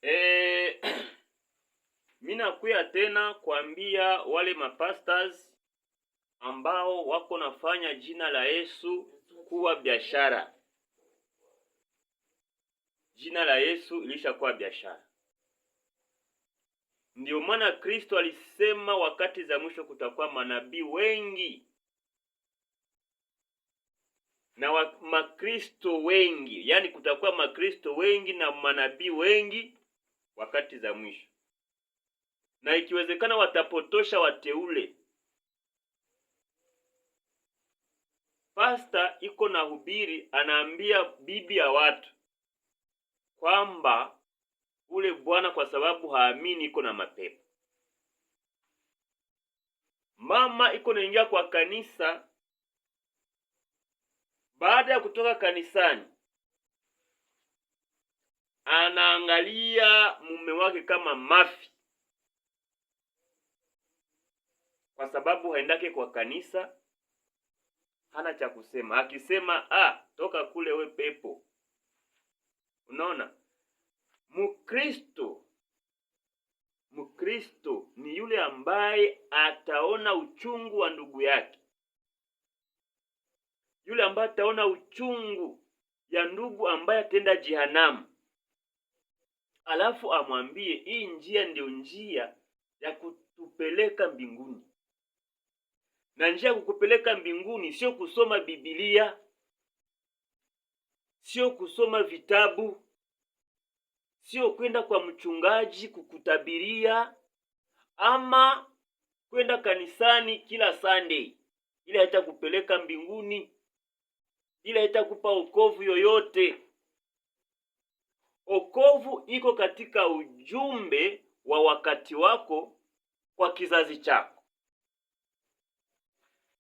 Eh, mimi nakuya tena kuambia wale mapastors ambao wako nafanya jina la Yesu kuwa biashara. Jina la Yesu ilishakuwa biashara. Ndio maana Kristo alisema wakati za mwisho kutakuwa manabii wengi na makristo wengi, yani kutakuwa makristo wengi na manabii wengi wakati za mwisho, na ikiwezekana watapotosha wateule. Pasta iko na hubiri, anaambia bibi ya watu kwamba ule bwana kwa sababu haamini iko na mapepo. Mama iko naingia kwa kanisa, baada ya kutoka kanisani anaangalia mume wake kama mafi, kwa sababu haendake kwa kanisa, hana cha kusema. Akisema toka kule we pepo. Unaona, Mkristo ni yule ambaye ataona uchungu wa ndugu yake, yule ambaye ataona uchungu ya ndugu ambaye atenda jehanamu, alafu amwambie hii njia ndio njia ya kutupeleka mbinguni. Na njia ya kukupeleka mbinguni sio kusoma Biblia, sio kusoma vitabu, sio kwenda kwa mchungaji kukutabiria, ama kwenda kanisani kila Sunday. Ile haitakupeleka mbinguni, ile haitakupa wokovu yoyote. Wokovu iko katika ujumbe wa wakati wako kwa kizazi chako.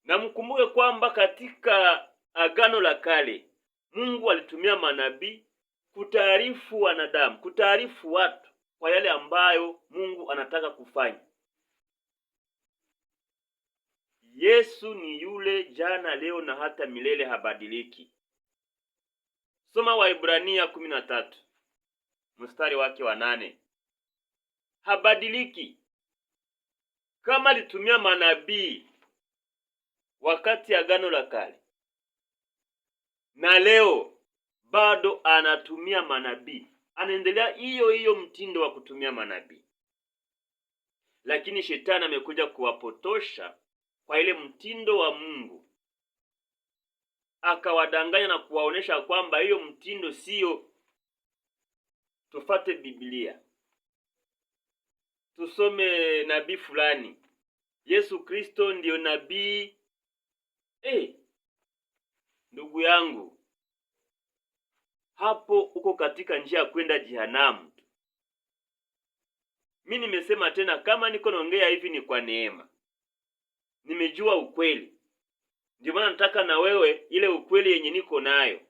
Na mkumbuke kwamba katika Agano la Kale Mungu alitumia manabii kutaarifu wanadamu, kutaarifu watu kwa yale ambayo Mungu anataka kufanya. Yesu ni yule jana, leo na hata milele, habadiliki. Soma Waebrania 13 mstari wake wa 8. Habadiliki. Kama alitumia manabii wakati Agano la Kale, na leo bado anatumia manabii, anaendelea hiyo mtindo wa kutumia manabii. Lakini shetani amekuja kuwapotosha kwa ile mtindo wa Mungu, akawadanganya na kuwaonesha kwamba hiyo mtindo sio. Tufate Biblia, tusome nabii fulani, Yesu Kristo ndio nabii. Ndugu yangu, hapo uko katika njia ya kwenda jehanamu. Mimi nimesema tena, kama niko naongea hivi ni kwa neema. Nimejua ukweli, ndio maana nataka na wewe ile ukweli yenye niko nayo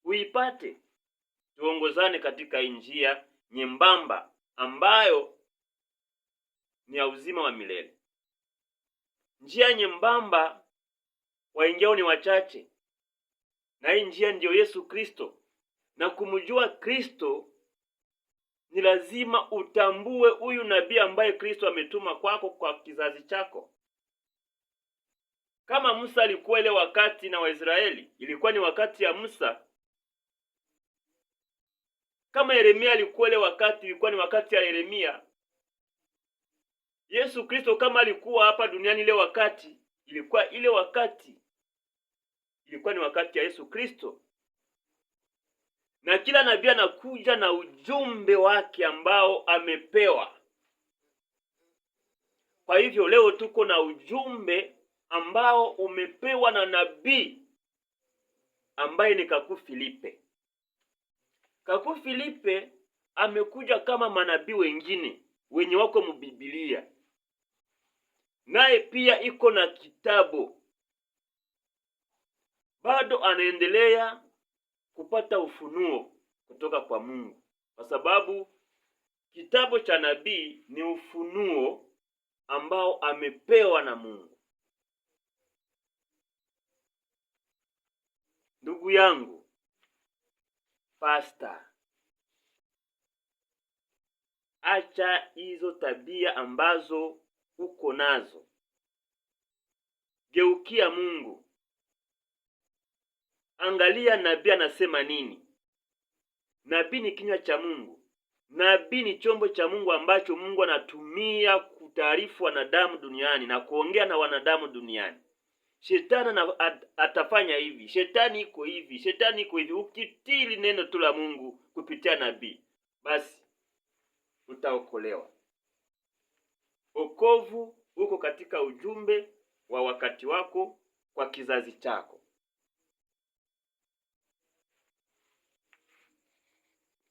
uipate. Tuongozane katika njia nyembamba ambayo ni ya uzima wa milele. Njia nyembamba waingiao ni wachache, na hii njia ndiyo Yesu Kristo. Na kumjua Kristo ni lazima utambue huyu nabii ambaye Kristo ametuma kwako, kwa kizazi chako. Kama Musa alikuwa ile wakati na Waisraeli, ilikuwa ni wakati ya Musa. Kama Yeremia alikuwa ile wakati, ilikuwa ni wakati ya Yeremia. Yesu Kristo kama alikuwa hapa duniani ile wakati, ilikuwa ile wakati, ilikuwa ni wakati ya Yesu Kristo. Na kila nabii anakuja na ujumbe wake ambao amepewa. Kwa hivyo leo tuko na ujumbe ambao umepewa na nabii ambaye ni Kaku Filipe. Kaku Filipe amekuja kama manabii wengine wenye wako mBiblia. Naye pia iko na kitabu. Bado anaendelea kupata ufunuo kutoka kwa Mungu, kwa sababu kitabu cha nabii ni ufunuo ambao amepewa na Mungu. Ndugu yangu, pasta, Acha hizo tabia ambazo uko nazo. Geukia Mungu. Angalia nabii anasema nini. Nabii ni kinywa cha Mungu. Nabii ni chombo cha Mungu ambacho Mungu anatumia kutaarifu wanadamu duniani na kuongea na wanadamu duniani. Shetani atafanya hivi, shetani iko hivi, shetani iko hivi. Ukitili neno tu la Mungu kupitia nabii, basi utaokolewa. Wokovu uko katika ujumbe wa wakati wako kwa kizazi chako.